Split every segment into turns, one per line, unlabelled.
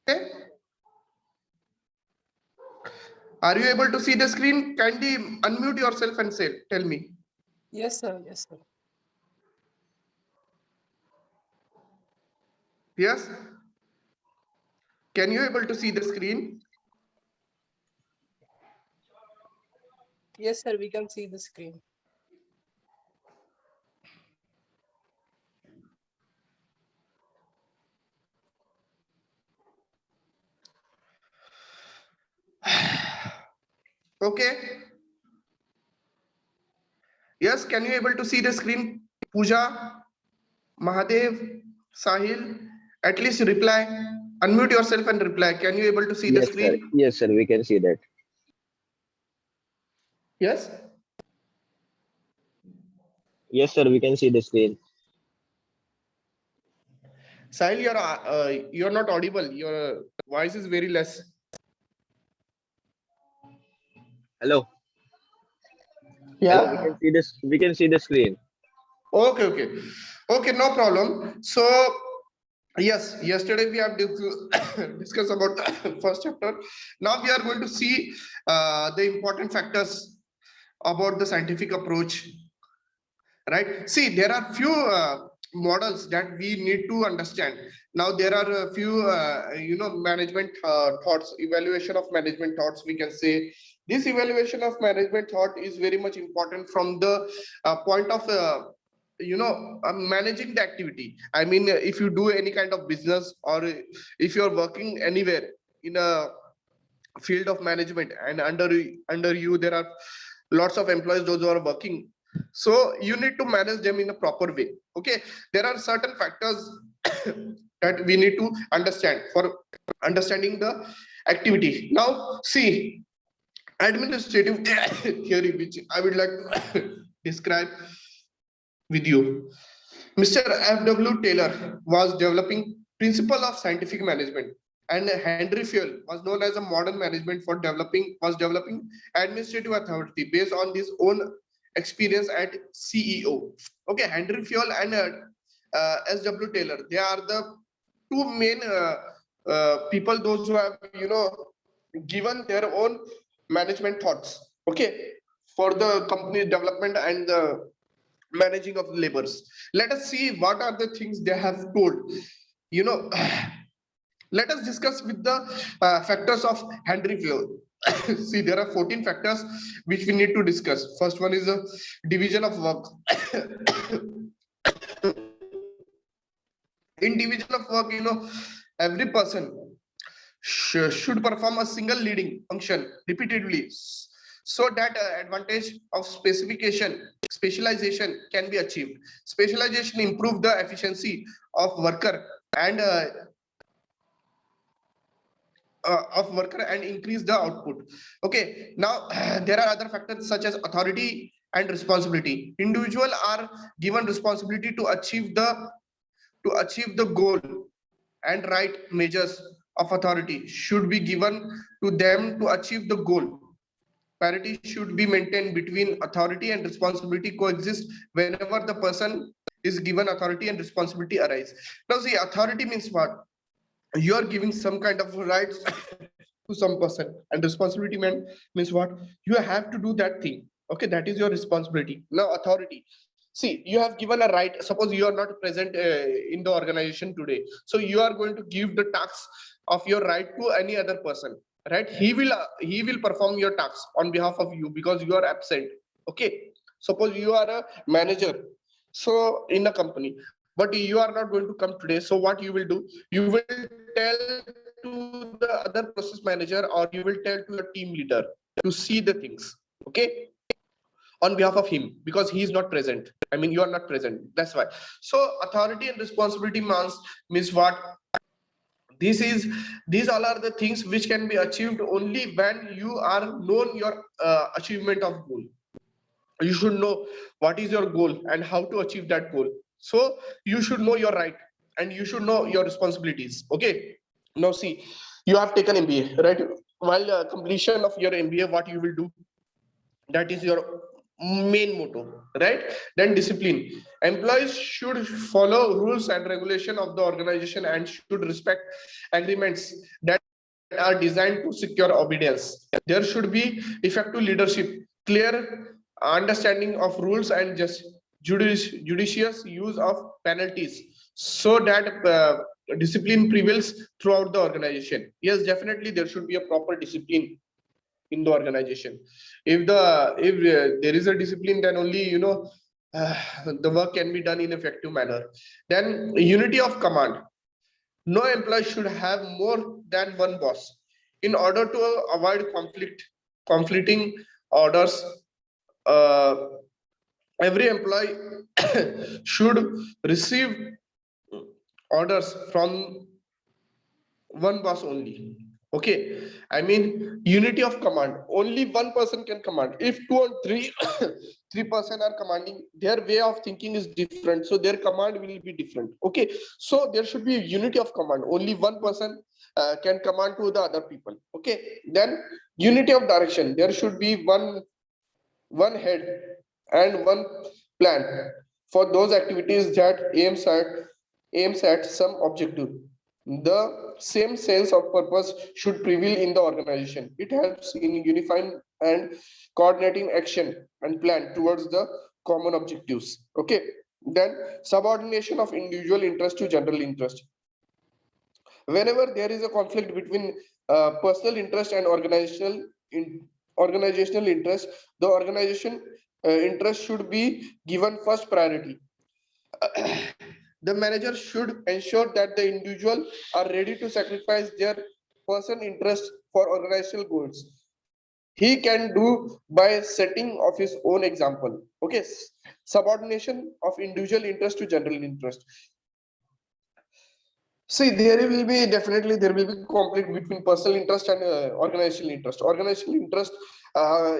Okay. Are you able to see the screen? Kindly unmute yourself and say, tell me.
Yes, sir. Yes, sir.
Yes. Can you able to see the screen?
Yes, sir. We can see the screen.
Okay. Yes, can you able to see the screen? Pooja, Mahadev, Sahil, at least reply. Unmute yourself and reply. Can you able to see the
Yes, sir.
screen?
Yes, sir. We can see that.
Yes.
Yes, sir. We can see the screen.
Sahil, you're not audible. Your voice is very less.
Hello. Hello. We
Yeah.
can see this. We can see the screen.
Okay, okay. Okay, no problem. So, yes, yesterday we have discussed about the first chapter. Now we are going to see the important factors about the scientific approach, right? See, there are few models that we need to understand. Now there are a few, management thoughts, evaluation of management thoughts, we can say. This evaluation of management thought is very much important from the point of managing the activity. I mean, if you do any kind of business, or if you're working anywhere in a field of management, and under you there are lots of employees, those who are working, so you need to manage them in a proper way. Okay, there are certain factors that we need to understand for understanding the activity. Now see, administrative theory, which I would like to describe with you. Mr. F.W. Taylor was developing principle of scientific management, and Henry Fayol was known as a modern management for developing administrative authority based on his own experience at CEO. Okay, Henry Fayol and S.W. Taylor, they are the two main people, those who have given their own management thoughts. Okay, for the company development and the managing of the labors. Let us see what are the things they have told. You know, let us discuss with the factors of Henry Fayol. See, there are 14 factors which we need to discuss. First one is a division of work. In division of work, every person should perform a single leading function repeatedly, so that advantage of specialization can be achieved. Specialization improve the efficiency of worker and increase the output. Okay, now there are other factors such as authority and responsibility. Individual are given responsibility to achieve the goal, and right measures of authority should be given to them to achieve the goal. Parity should be maintained between authority and responsibility coexist whenever the person is given authority and responsibility arise. Now see, authority means what? You are giving some kind of rights to some person, and responsibility means what? You have to do that thing. Okay, that is your responsibility. Now authority, see, you have given a right. Suppose you are not present in the organization today, so you are going to give the task of your right to any other person, right? He will perform your tasks on behalf of you because you are absent. Okay, suppose you are a manager, so in a company, but you are not going to come today, so what you will do? You will tell to the other process manager, or you will tell to your team leader to see the things. Okay, on behalf of him, because he is not present. I mean, you are not present, that's why. So authority and responsibility means what? These all are the things which can be achieved only when you are known your achievement of goal. You should know what is your goal and how to achieve that goal. So you should know your right, and you should know your responsibilities. Okay, now see, you have taken MBA, right? While completion of your MBA, what you will do? That is your main motto, right? Then discipline. Employees should follow rules and regulation of the organization and should respect agreements that are designed to secure obedience. There should be effective leadership, clear understanding of rules, and just judicious use of penalties so that discipline prevails throughout the organization. Yes, definitely there should be a proper discipline in the organization. If there is a discipline, then only uh, the work can be done in effective manner. Then unity of command. No employee should have more than one boss. In order to avoid conflicting orders, uh, every employee should receive orders from one boss only. Okay, I mean unity of command. Only one person can command. If two or three three-person are commanding, their way of thinking is different, so their command will be different. Okay, so there should be a unity of command. Only one person can command to the other people. Okay, then unity of direction. There should be one head and one plan for those activities that aims at some objective. The same sense of purpose should prevail in the organization. It helps in unifying and coordinating action and plan towards the common objectives. Okay, then subordination of individual interest to general interest. Whenever there is a conflict between personal interest and organizational interest, the organization interest should be given first priority. The manager should ensure that the individual are ready to sacrifice their personal interest for organizational goals. He can do by setting of his own example. Okay, subordination of individual interest to general interest. See, there will be definitely there will be conflict between personal interest and organizational interest. Organizational interest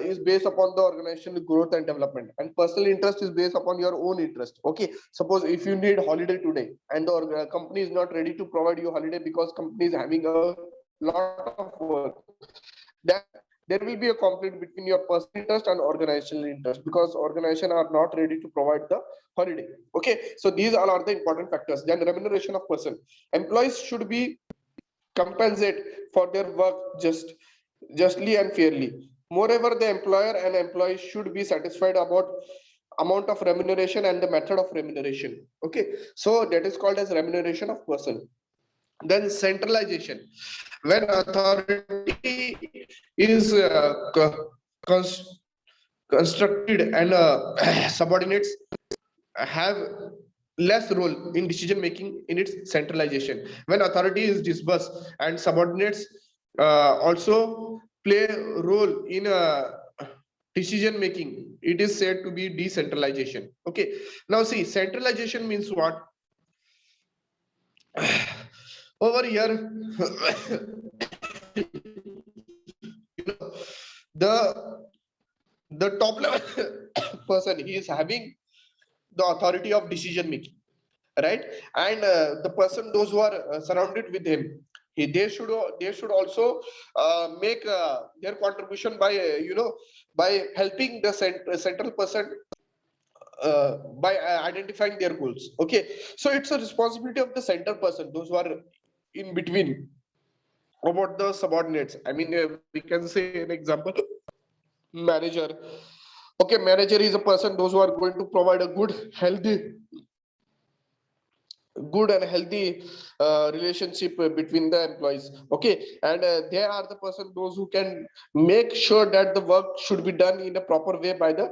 is based upon the organizational growth and development, and personal interest is based upon your own interest. Okay, suppose if you need holiday today and the company is not ready to provide you holiday because company is having a lot of work, then there will be a conflict between your personal interest and organizational interest because organization are not ready to provide the holiday. Okay, so these all are the important factors. Then remuneration of person. Employees should be compensated for their work justly and fairly. Moreover, the employer and employee should be satisfied about amount of remuneration and the method of remuneration. Okay, so that is called as remuneration of person. Then centralization. When authority is constructed and subordinates have less role in decision making in its centralization. When authority is disbursed and subordinates also play a role in decision making, it is said to be decentralization. Okay, now see, centralization means what? Over here you know, the top level person, he is having the authority of decision making, right? And the person, those who are surrounded with him, they should also make their contribution by by helping the central person by identifying their goals. Okay, so it's a responsibility of the center person, those who are in between, about the subordinates. I mean, we can say an example, manager. Okay, manager is a person those who are going to provide a good and healthy relationship between the employees. Okay, and they are the person those who can make sure that the work should be done in a proper way by the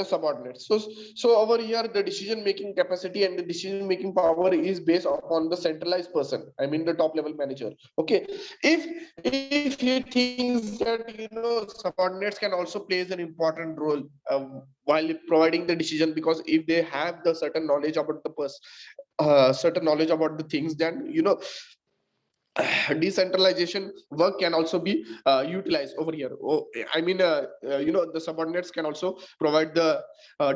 subordinates. So over here the decision making capacity and the decision making power is based upon the centralized person, I mean the top level manager. Okay, if he thinks that subordinates can also plays an important role while providing the decision, because if they have the certain knowledge about the certain knowledge about the things, then decentralization work can also be utilized over here. I mean the subordinates can also provide the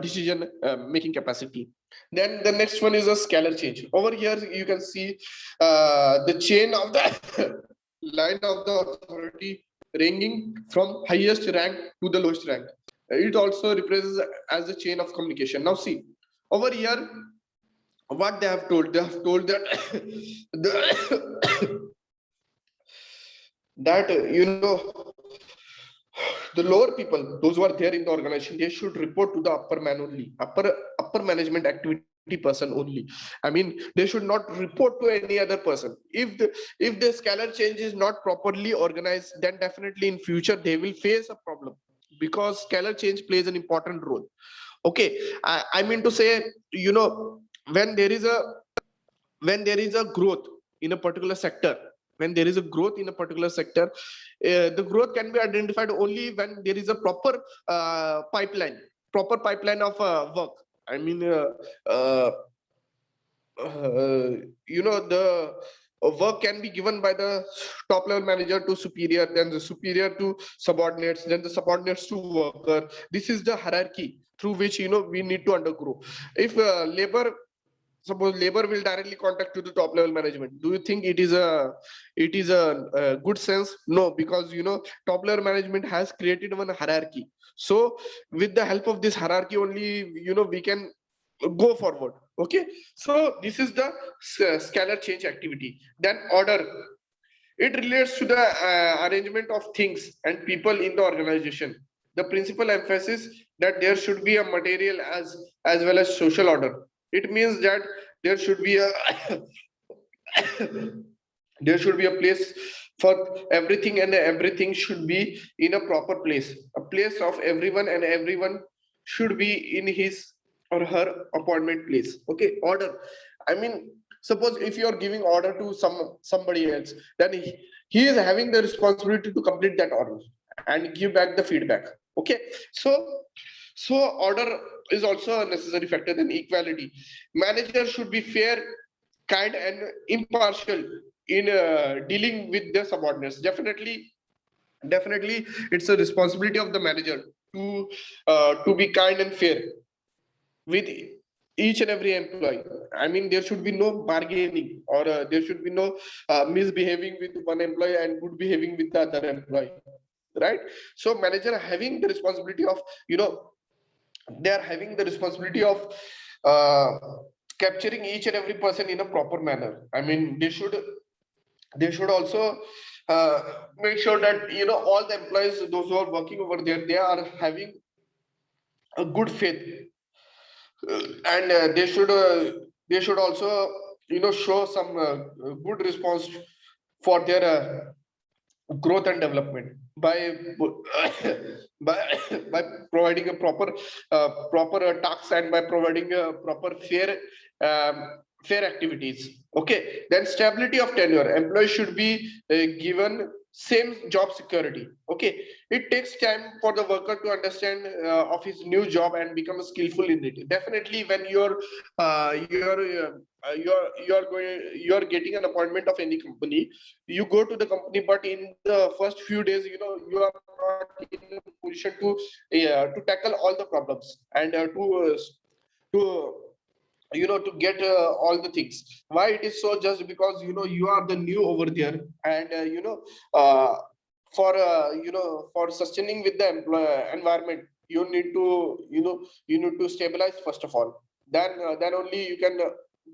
decision making capacity. Then the next one is a scalar change. Over here you can see the chain of the line of the authority ranging from highest rank to the lowest rank. it also represents as a chain of communication. Now see, over here, what they have told that that the lower people, those who are there in the organization, they should report to the upper man only, upper management activity person only. I mean, they should not report to any other person. If the scalar change is not properly organized, then definitely in future they will face a problem, because scalar change plays an important role. Okay, I mean to say, when there is a growth in a particular sector, when there is a growth in a particular sector, the growth can be identified only when there is a proper pipeline of work. I mean, uh, uh, the work can be given by the top level manager to superior, then the superior to subordinates, then the subordinates to worker. This is the hierarchy through which we need to undergo. If suppose labor will directly contact to the top level management, do you think it is a good sense? No, because top level management has created one hierarchy. So with the help of this hierarchy only, we can go forward. Okay, so this is the scalar change activity. Then order, it relates to the arrangement of things and people in the organization. The principal emphasis that there should be a material as well as social order. It means that there should be a there should be a place for everything, and everything should be in a proper place, a place of everyone, and everyone should be in his or her appointment place. Okay, order, I mean, suppose if you are giving order to somebody else, then he is having the responsibility to complete that order and give back the feedback. Okay, so order is also a necessary factor. Then equality, manager should be fair, kind, and impartial in dealing with their subordinates. Definitely it's a responsibility of the manager to be kind and fair with each and every employee. I mean, there should be no bargaining, or there should be no misbehaving with one employee and good behaving with the other employee, right? So manager having the responsibility of, they are having the responsibility of uh, capturing each and every person in a proper manner. I mean, they should also make sure that all the employees, those who are working over there, they are having a good faith. And they should also show some good response for their growth and development by by by providing a proper tasks, and by providing a proper fair activities. Okay, then stability of tenure, employees should be given same job security. Okay, it takes time for the worker to understand of his new job and become skillful in it. Definitely when you're getting an appointment of any company, you go to the company, but in the first few days, you are not in a position to tackle all the problems, and to to get all the things. Why it is so? Just because you are the new over there, and uh, for sustaining with the environment, you need to stabilize first of all. Then only you can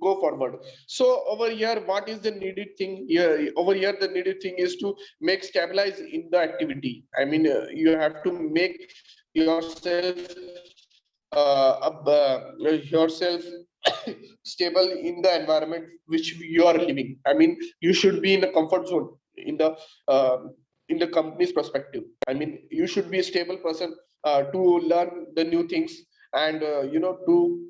go forward. So over here, what is the needed thing here? Over here, the needed thing is to make stabilize in the activity. I mean, you have to make yourself yourself stable in the environment which you are living. I mean, you should be in a comfort zone uh, in the company's perspective. I mean, you should be a stable person to learn the new things, and to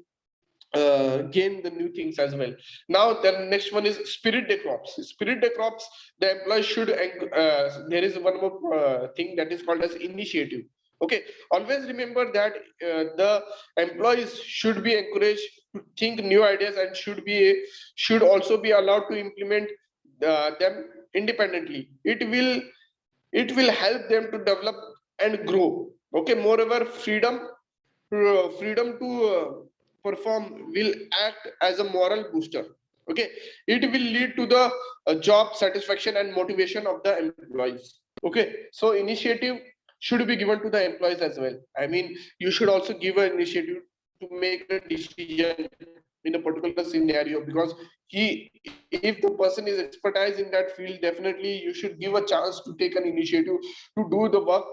gain the new things as well. Now the next one is spirit de crops. Spirit de crops, the employee should there is one more thing that is called as initiative. Okay, always remember that the employees should be encouraged to think new ideas, and should also be allowed to implement them independently. It will help them to develop and grow. Okay, moreover, freedom to perform will act as a moral booster. Okay, it will lead to the job satisfaction and motivation of the employees. Okay, so initiative, should be given to the employees as well. I mean, you should also give an initiative to make a decision in a particular scenario, because if the person is expertise in that field, definitely you should give a chance to take an initiative to do the work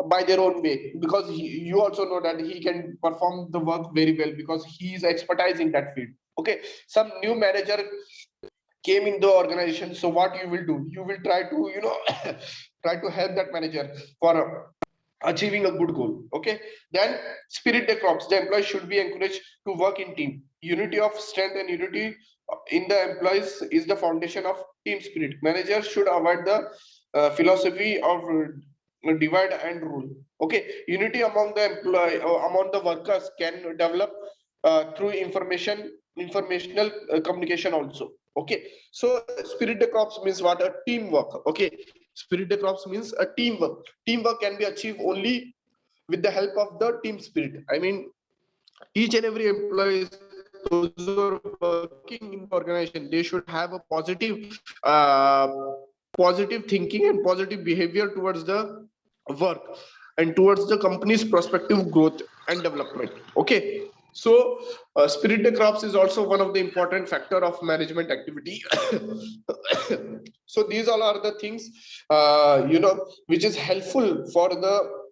by their own way, because you also know that he can perform the work very well because he is expertise in that field. Okay, some new manager came in the organization, so what you will do, you will try to try to help that manager for achieving a good goal. Okay, then spirit the crops, the employees should be encouraged to work in team. Unity of strength and unity in the employees is the foundation of team spirit. Managers should avoid the philosophy of divide and rule. Okay, unity among the employee among the workers can develop through informational communication also. Okay, so spirit the crops means what? A teamwork. Okay, spirit the crops means a teamwork. Teamwork can be achieved only with the help of the team spirit. I mean, each and every employee, those who are working in the organization, they should have a uh, positive thinking and positive behavior towards the work and towards the company's prospective growth and development. Okay, so spirit the crops is also one of the important factor of management activity. So these all are the things which is helpful for the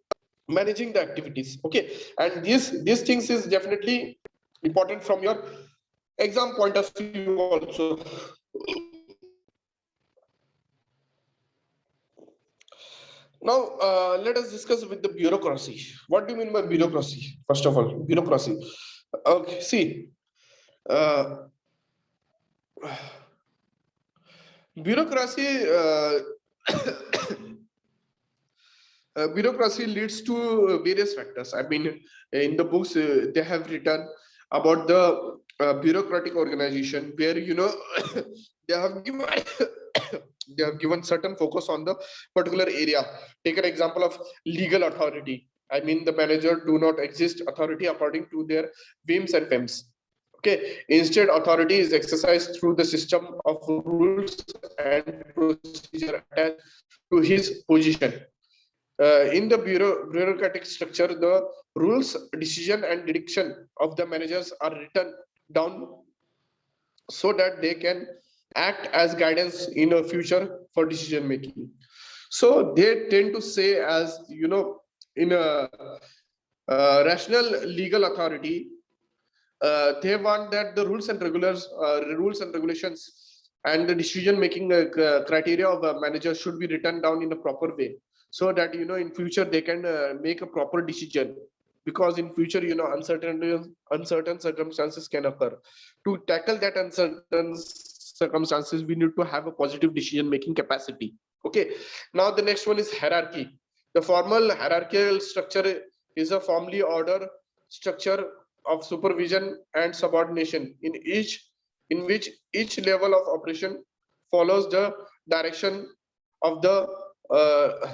managing the activities. Okay, and these things is definitely important from your exam point of view also. Now let us discuss with the bureaucracy. What do you mean by bureaucracy? First of all, bureaucracy. Okay, see, uh, bureaucracy bureaucracy leads to various factors. I mean, in the books they have written about the bureaucratic organization where they have given they have given certain focus on the particular area. Take an example of legal authority. I mean, the manager do not exist authority according to their whims and whims. Okay, instead authority is exercised through the system of rules and procedure attached to his position. In the bureaucratic structure, the rules, decision, and direction of the managers are written down so that they can act as guidance in a future for decision making. So they tend to say, as in a rational legal authority, they want that the rules and regulations and the decision making criteria of a manager should be written down in a proper way, so that in future they can make a proper decision, because in future uncertain circumstances can occur. To tackle that uncertain circumstances, we need to have a positive decision making capacity. Okay, now the next one is hierarchy. The formal hierarchical structure is a formally ordered structure of supervision and subordination in which each level of operation follows the direction of the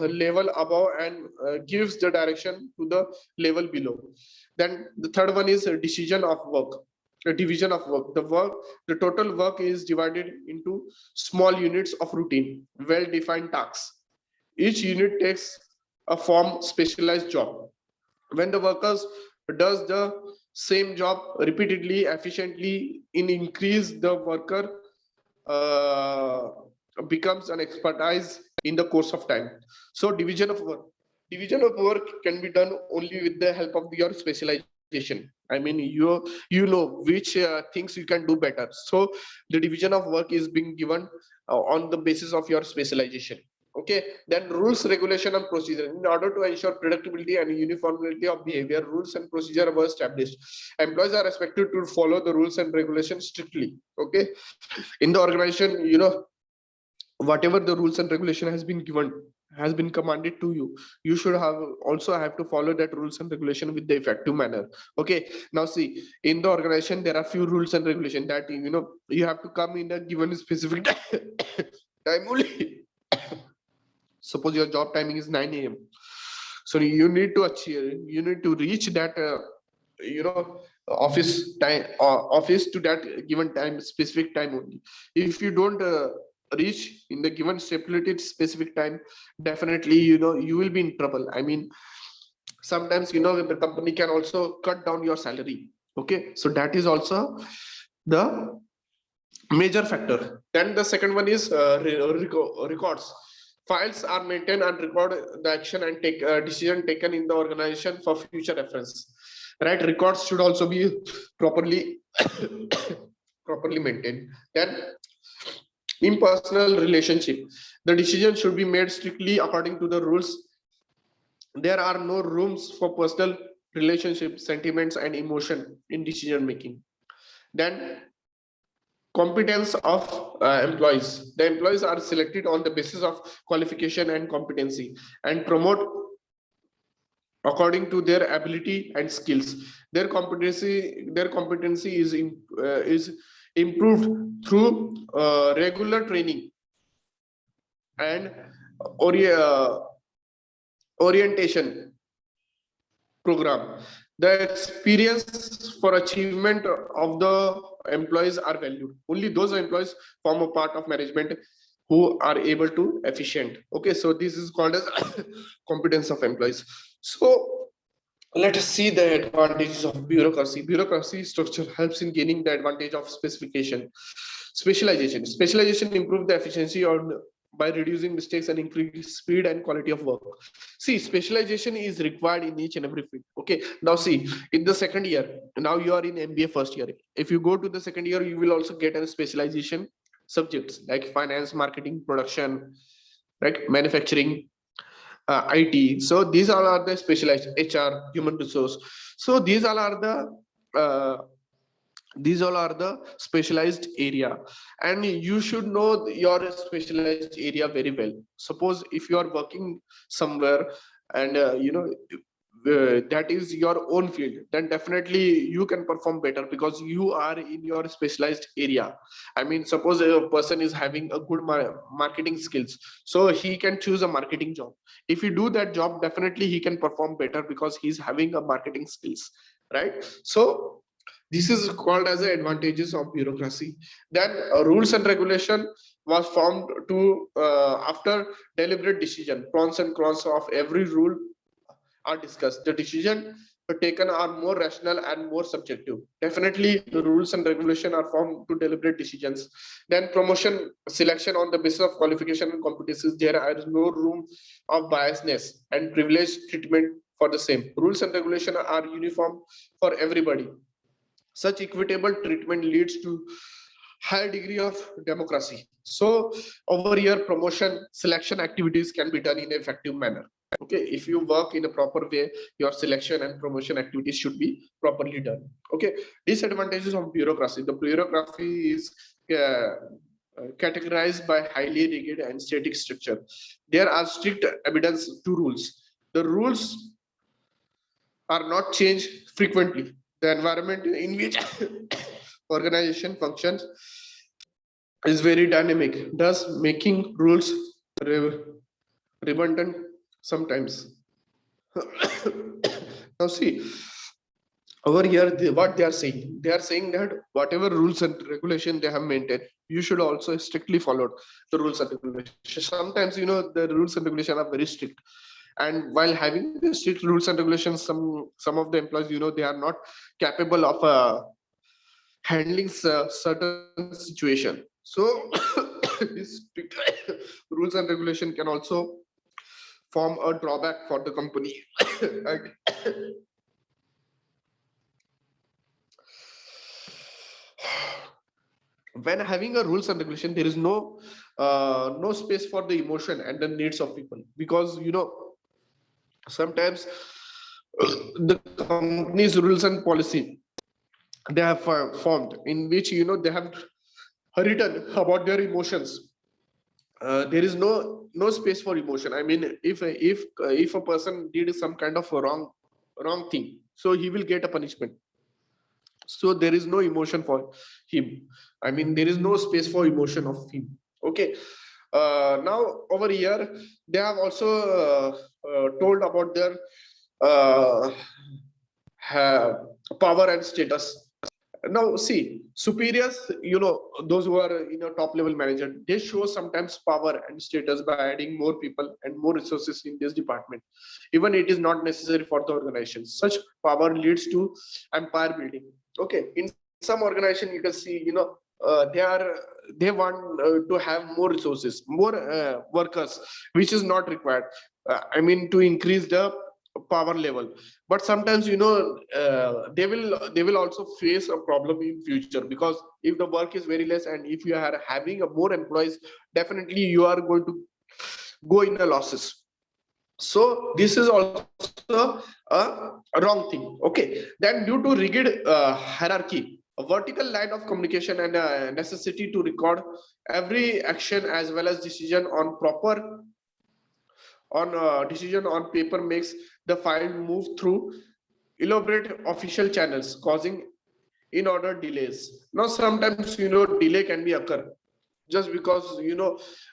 level above and gives the direction to the level below. Then the third one is a decision of work, a division of work. The total work is divided into small units of routine, well-defined tasks. Each unit takes a form specialized job. When the workers does the same job repeatedly, efficiently, in increase the worker uh, becomes an expertise in the course of time. So division of work can be done only with the help of your specialization. I mean, you know which things you can do better. So the division of work is being given on the basis of your specialization. Okay, then rules, regulation, and procedure. In order to ensure predictability and uniformity of behavior, rules and procedure were established. Employees are expected to follow the rules and regulations strictly. Okay, in the organization, whatever the rules and regulation has been commanded to you, you should have to follow that rules and regulation with the effective manner. Okay, now see, in the organization there are few rules and regulation that you have to come in a given specific time only. Suppose your job timing is 9 a.m, so you need to reach that office time office to that given time, specific time only. If you don't reach in the given stipulated specific time, definitely you will be in trouble. I mean, sometimes the company can also cut down your salary. Okay, so that is also the major factor. Then the second one is records. Files are maintained and record the action and take decision taken in the organization for future reference. Right, records should also be properly properly maintained. Then in personal relationship, the decision should be made strictly according to the rules. There are no rooms for personal relationship, sentiments, and emotion in decision making. Then competence of employees. The employees are selected on the basis of qualification and competency and promote according to their ability and skills. Their competency is improved through regular training and orientation program. The experience for achievement of the employees are valued. Only those employees form a part of management who are able to efficient. Okay, so this is called as competence of employees. So let us see the advantages of bureaucracy. Bureaucracy structure helps in gaining the advantage of specification. Specialization improve the efficiency on by reducing mistakes and increase speed and quality of work. See, specialization is required in each and every field. Okay, now see, in the second year, now you are in MBA first year. If you go to the second year, you will also get a specialization subjects like finance, marketing, production, right, manufacturing, IT. So these all are the specialized HR, human resource. So uh, these all are the specialized area, and you should know your specialized area very well. Suppose if you are working somewhere and that is your own field, then definitely you can perform better because you are in your specialized area. I mean, suppose a person is having a good marketing skills, so he can choose a marketing job. If you do that job, definitely he can perform better because he's having a marketing skills, right? So this is called as the advantages of bureaucracy. Then rules and regulation was formed to after deliberate decision. Pros and cons of every rule are discussed. The decision taken are more rational and more subjective. Definitely, the rules and regulation are formed to deliberate decisions. Then promotion selection on the basis of qualification and competencies. There is no room of biasness and privileged treatment for the same. Rules and regulation are uniform for everybody. Such equitable treatment leads to higher degree of democracy. So over here, promotion selection activities can be done in an effective manner. Okay, if you work in a proper way, your selection and promotion activities should be properly done. Okay, disadvantages of bureaucracy. The bureaucracy is categorized by highly rigid and static structure. There are strict evidence to rules. The rules are not changed frequently. The environment in which organization functions is very dynamic, thus making rules redundant sometimes. Now see, over here, what they are saying that whatever rules and regulation they have maintained, you should also strictly follow the rules and regulations. Sometimes the rules and regulations are very strict, and while having the strict rules and regulations, some of the employees they are not capable of handling certain situation. So this strict rules and regulation can also form a drawback for the company. Right? When having a rules and regulation, there is no space for the emotion and the needs of people, because sometimes the company's rules and policy they have formed, in which they have written about their emotions. There is no space for emotion. I mean, if a person did some kind of a wrong thing, so he will get a punishment. So there is no emotion for him. I mean, there is no space for emotion of him. Okay, now over here they have also told about their uh, power and status. Now see, superiors, those who are top level manager, they show sometimes power and status by adding more people and more resources in this department, even it is not necessary for the organization. Such power leads to empire building. Okay, in some organization you can see, they want to have more resources, more workers, which is not required. I mean, to increase the power level. But sometimes, they will also face a problem in future, because if the work is very less and if you are having a more employees, definitely you are going to go in a losses. So this is also a wrong thing. Okay, then due to rigid hierarchy, a vertical line of communication, and a necessity to record every action as well as decision on paper makes the file move through elaborate official channels, causing in order delays. Now sometimes, delay can be occur just because,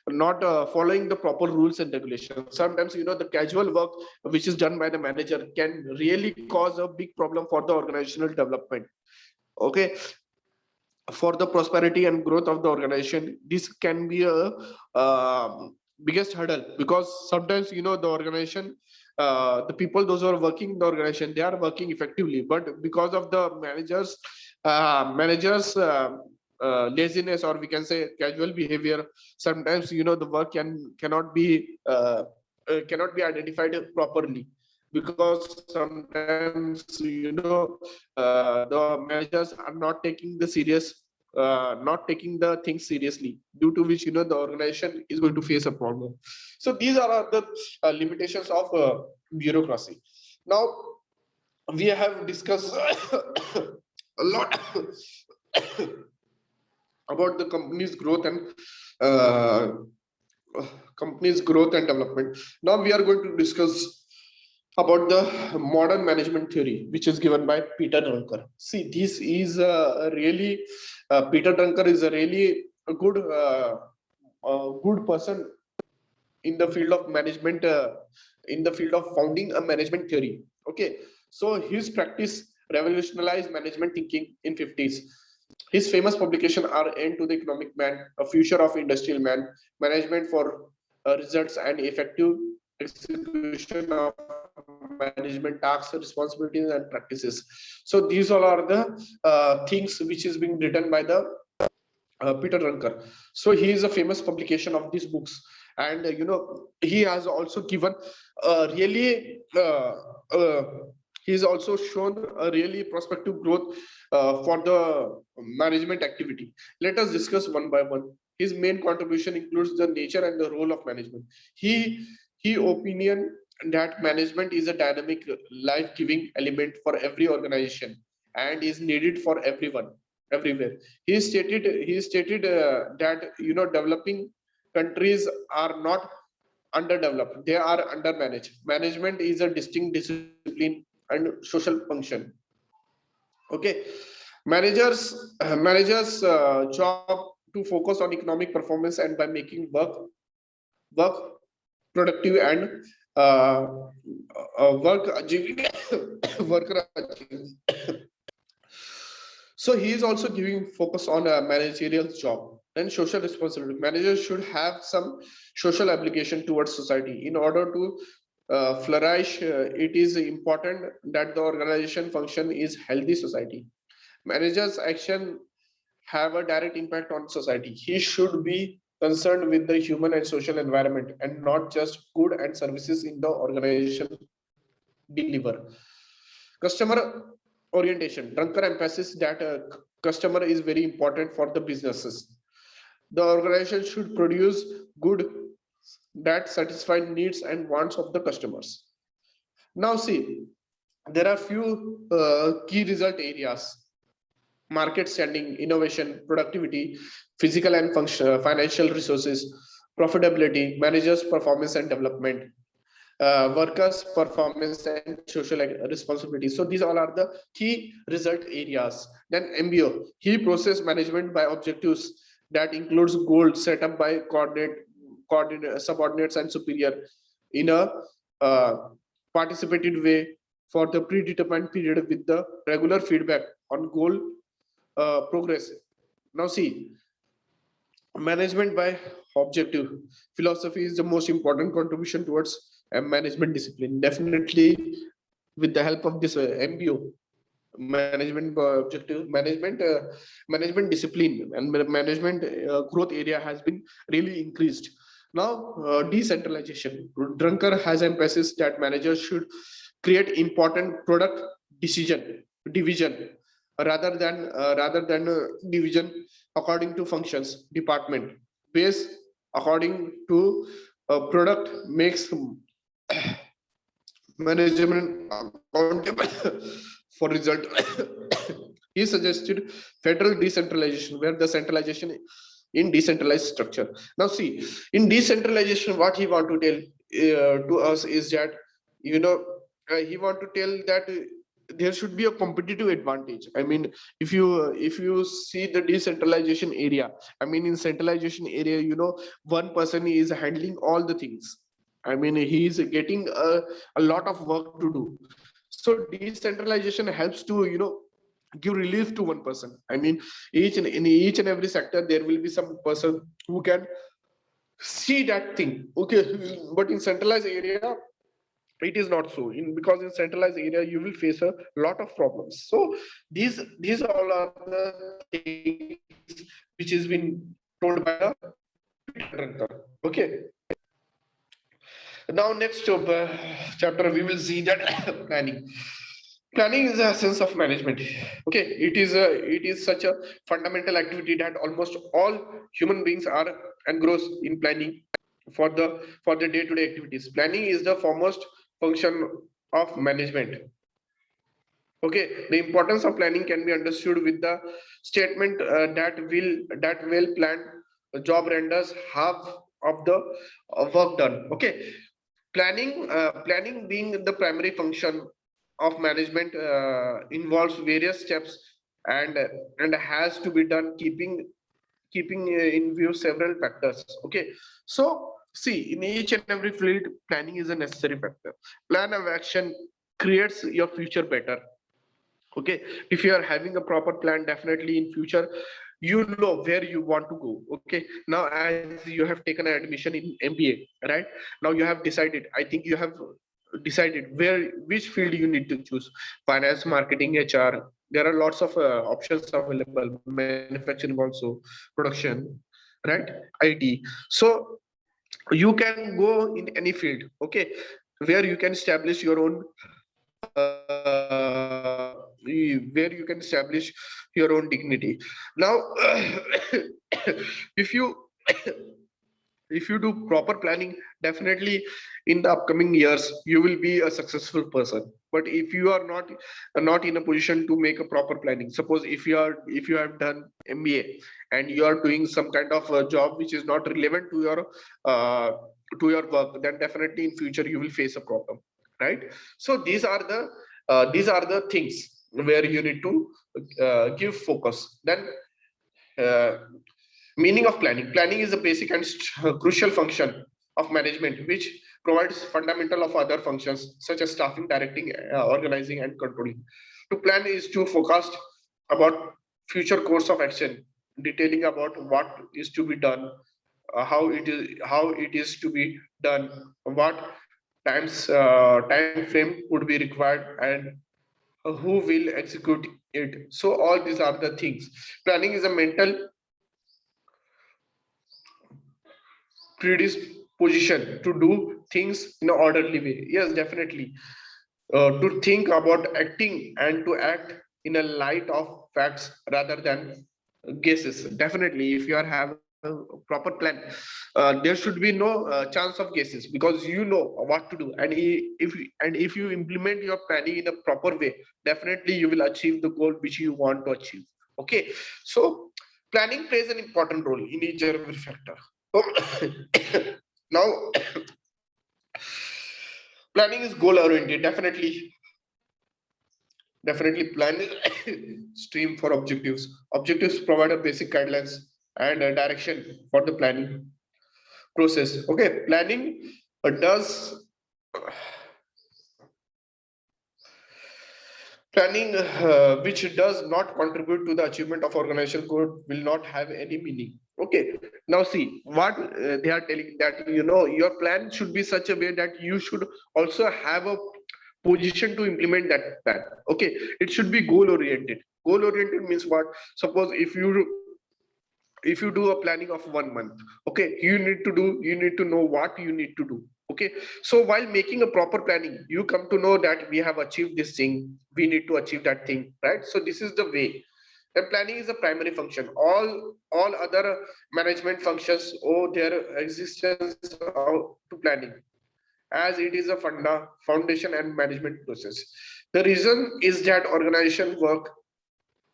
not following the proper rules and regulations. Sometimes, the casual work which is done by the manager can really cause a big problem for the organizational development. Okay, for the prosperity and growth of the organization, this can be a biggest hurdle, because sometimes, the organization, the people those who are working in the organization, they are working effectively, but because of the managers laziness, or we can say casual behavior, sometimes, the work cannot be identified properly, because sometimes, the managers are not taking the things seriously, due to which, the organization is going to face a problem. So these are the limitations of bureaucracy. Now we have discussed a lot about the uh, company's growth and development. Now we are going to discuss about the modern management theory, which is given by Peter Drucker. See, this is a really Peter Drucker is a really good person in the field of management, in the field of founding a management theory. Okay, so his practice revolutionized management thinking in 50s. His famous publication are End to the Economic Man, A Future of Industrial Man, Management for Results and Effective Execution of Management Tasks, Responsibilities and Practices. So these all are the things which is being written by the Peter Drucker. So he is a famous publication of these books, and he has also given really he's also shown a really prospective growth for the management activity. Let us discuss one by one. His main contribution includes the nature and the role of management. He opinion that management is a dynamic, life-giving element for every organization and is needed for everyone, everywhere. He stated that developing countries are not underdeveloped; they are undermanaged. Management is a distinct discipline and social function. Okay, managers job to focus on economic performance and by making work productive and uh, work achieving worker achieving. So he is also giving focus on a managerial job and social responsibility. Managers should have some social obligation towards society. In order to flourish, it is important that the organization function is healthy society. Managers' action have a direct impact on society. He should be concerned with the human and social environment and not just good and services in the organization deliver. Customer orientation. Drucker emphasis that customer is very important for the businesses. The organization should produce good that satisfy needs and wants of the customers. Now see, there are few key result areas: market standing, innovation, productivity, physical and financial resources, profitability, managers' performance and development, workers' performance and social responsibility. So these all are the key result areas. Then MBO, he process management by objectives that includes goals set up by coordinate subordinates and superior in a uh, participated way for the predetermined period with the regular feedback on goal progress. Now see, management by objective philosophy is the most important contribution towards a management discipline. Definitely, with the help of this MBO, management objective, management discipline and management growth area has been really increased. Now, decentralization. Drunker has emphasis that managers should create important product decision division rather than division according to functions department base according to product makes management accountable for result. He suggested federal decentralization where the centralization in decentralized structure. Now see, in decentralization what he want to tell to us is that, you know, he want to tell that there should be a competitive advantage. I mean, if you see the decentralization area, I mean, in centralization area, you know, one person is handling all the things. I mean, he is getting a lot of work to do. So decentralization helps to, you know, give relief to one person. I mean, in each and every sector there will be some person who can see that thing. Okay, but in centralized area it is not so. In because in centralized area you will face a lot of problems. So these all are the things which has been told by the okay. Now next chapter we will see that planning. Planning is the essence of management. Okay, it is such a fundamental activity that almost all human beings are engrossed in planning for the day-to-day activities. Planning is the foremost function of management. Okay, the importance of planning can be understood with the statement that well planned job renders half of the work done. Okay, planning being the primary function of management involves various steps and has to be done keeping in view several factors. Okay, so see, in each and every field planning is a necessary factor. Plan of action creates your future better. Okay, if you are having a proper plan, definitely in future you know where you want to go. Okay, now as you have taken an admission in MBA, right? Now you have decided, I think you have decided which field you need to choose: finance, marketing, HR. There are lots of options available, manufacturing also, production, right? IT. So you can go in any field, okay, where you can establish your own where you can establish your own dignity. Now if you if you do proper planning, definitely in the upcoming years you will be a successful person. But if you are not in a position to make a proper planning, suppose if you have done MBA and you are doing some kind of a job which is not relevant uh, to your work, then definitely in future you will face a problem, right? So these are the things where you need to give focus. Then uh, meaning of planning. Planning is a basic and crucial function of management which provides fundamental of other functions such as staffing, directing, organizing and controlling. To plan is to forecast about future course of action, detailing about what is to be done, how it is to be done, what time frame would be required, and who will execute it. So all these are the things. Planning is a mental predisposition to do things in an orderly way. Yes, definitely. To think about acting and to act in a light of facts rather than guesses. Definitely, if you are have a proper plan, there should be no chance of guesses, because you know what to do. And if you implement your planning in a proper way, definitely you will achieve the goal which you want to achieve. Okay, so planning plays an important role in each and every factor. Now planning is goal oriented. Definitely planning stream for objectives. Objectives provide a basic guidelines and a direction for the planning process. Okay, planning does Planning which does not contribute to the achievement of organizational goal will not have any meaning. Okay, now see what they are telling, that your plan should be such a way that you should also have a position to implement that plan. Okay, it should be goal oriented. Goal oriented means what? Suppose if you do a planning of 1 month, okay, you need to know what you need to do. Okay, so while making a proper planning, you come to know that we have achieved this thing, we need to achieve that thing, right? So this is the way. And planning is a primary function. All other management functions owe their existence to planning, as it is a foundation and management process. The reason is that organization work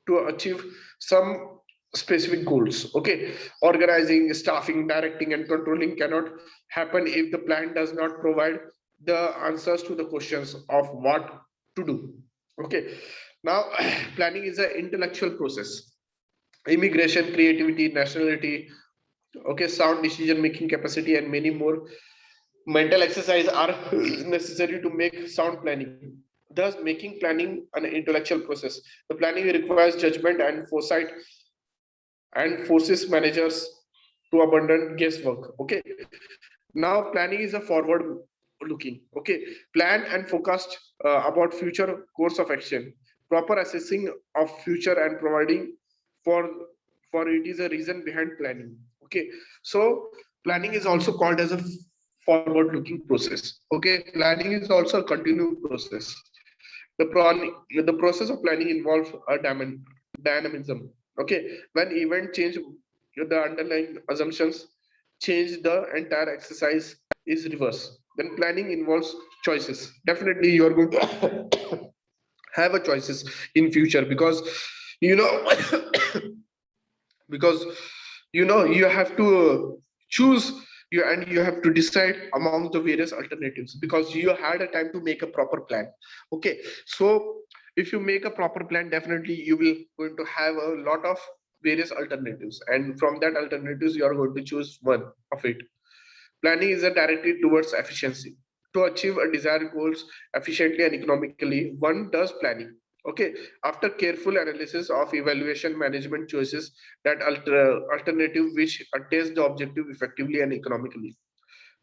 to achieve some specific goals. Okay, organizing, staffing, directing, and controlling cannot happen if the plan does not provide the answers to the questions of what to do. Okay, now planning is an intellectual process. Immigration, creativity, nationality, okay, sound decision making capacity, and many more mental exercise are necessary to make sound planning. Thus, making planning an intellectual process. The planning requires judgment and foresight and forces managers to abandon guesswork. Okay. Now, planning is a forward looking. Okay. Plan and forecast about future course of action. Proper assessing of future and providing for for it is a reason behind planning. Okay. So planning is also called as a forward looking process. Okay. Planning is also a continuous process. The process of planning involves a dynamism. Okay, when event change, the underlying assumptions change, the entire exercise is reverse. Then planning involves choices. Definitely, you are going to have a choices in future, because you know because you have to choose you, and you have to decide among the various alternatives, because you had a time to make a proper plan. Okay, so if you make a proper plan, definitely you will going to have a lot of various alternatives, and from that alternatives you are going to choose one of it. Planning is a directed towards efficiency. To achieve a desired goals efficiently and economically, one does planning. Okay, after careful analysis of evaluation management choices that alternative which attains the objective effectively and economically.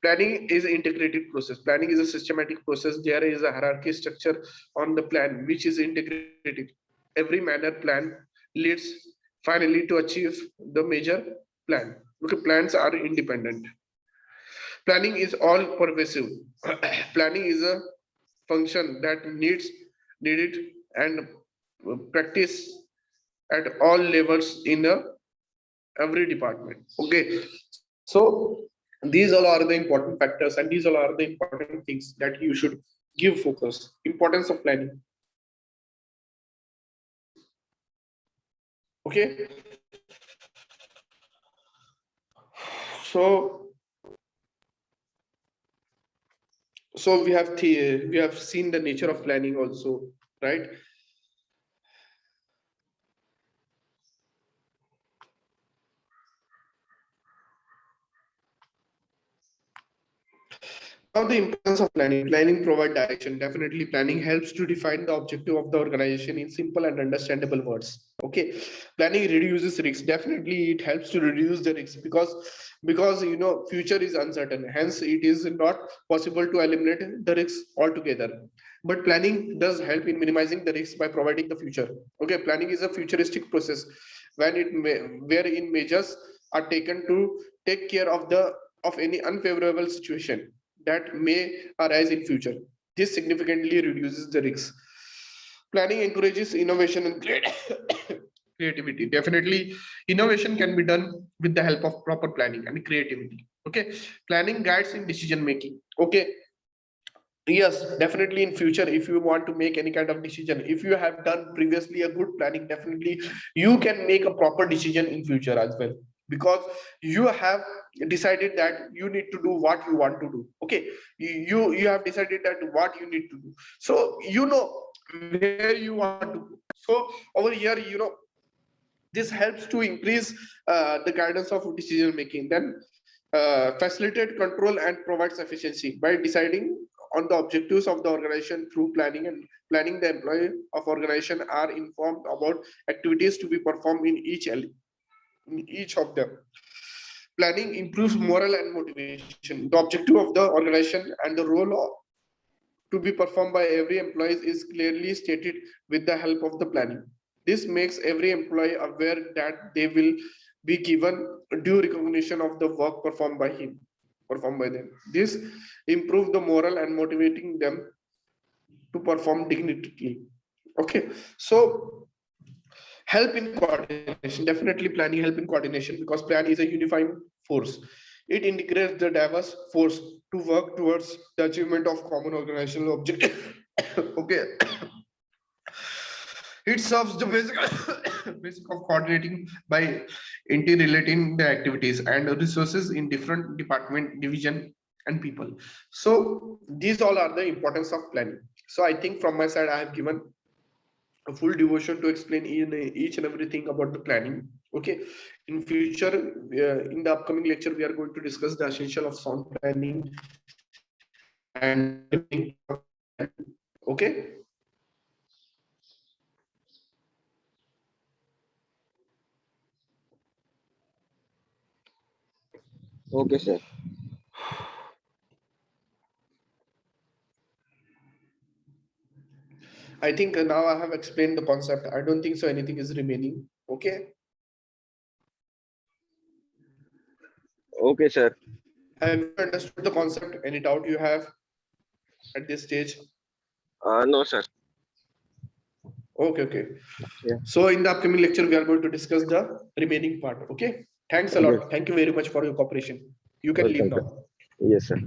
Planning is an integrated process. Planning is a systematic process. There is a hierarchy structure on the plan which is integrated. Every manner plan leads finally to achieve the major plan. Okay, plans are independent. Planning is all pervasive. Planning is a function that needed and practice at all levels in every department. Okay, so these all are the important factors, and these all are the important things that you should give focus. Importance of planning. Okay, so we have seen the nature of planning also, right? Now, the importance of planning. Planning provide direction. Definitely, planning helps to define the objective of the organization in simple and understandable words. Okay, planning reduces risks. Definitely, it helps to reduce the risks, because future is uncertain. Hence, it is not possible to eliminate the risks altogether. But planning does help in minimizing the risks by providing the future. Okay, planning is a futuristic process when wherein measures are taken to take care of any unfavorable situation that may arise in future. This significantly reduces the risks. Planning encourages innovation and creativity. Definitely, innovation can be done with the help of proper planning and creativity. Okay, planning guides in decision making. Okay, yes, definitely in future, if you want to make any kind of decision, if you have done previously a good planning, definitely you can make a proper decision in future as well, because you have decided that you need to do what you want to do. Okay, you have decided that what you need to do, so where you want to go. So over here, this helps to increase the guidance of decision making. Then facilitate control and provides efficiency by deciding on the objectives of the organization through planning, and planning the employee of organization are informed about activities to be performed in each of them. Planning improves morale and motivation. The objective of the organization and the role to be performed by every employee is clearly stated with the help of the planning. This makes every employee aware that they will be given due recognition of the work performed by them. This improves the morale and motivating them to perform dignitily. Okay, so help in coordination, definitely planning help in coordination, because plan is a unifying force. It integrates the diverse force to work towards the achievement of common organizational objective. Okay, it serves the basic basic of coordinating by interrelating the activities and resources in different department, division, and people. So these all are the importance of planning. So I think from my side I have given a full devotion to explain each and everything about the planning. Okay, in future, in the upcoming lecture, we are going to discuss the essential of sound planning and okay.
Okay, sir.
I think now I have explained the concept. I don't think so anything is remaining. Okay.
Okay, sir.
Have you understood the concept? Any doubt you have at this stage?
No, sir.
Okay, okay.
Yeah.
So in the upcoming lecture, we are going to discuss the remaining part. Okay. Thanks a
Okay.
lot. Thank you very much for your cooperation. You can leave
Welcome, sir.
now.
Yes, sir.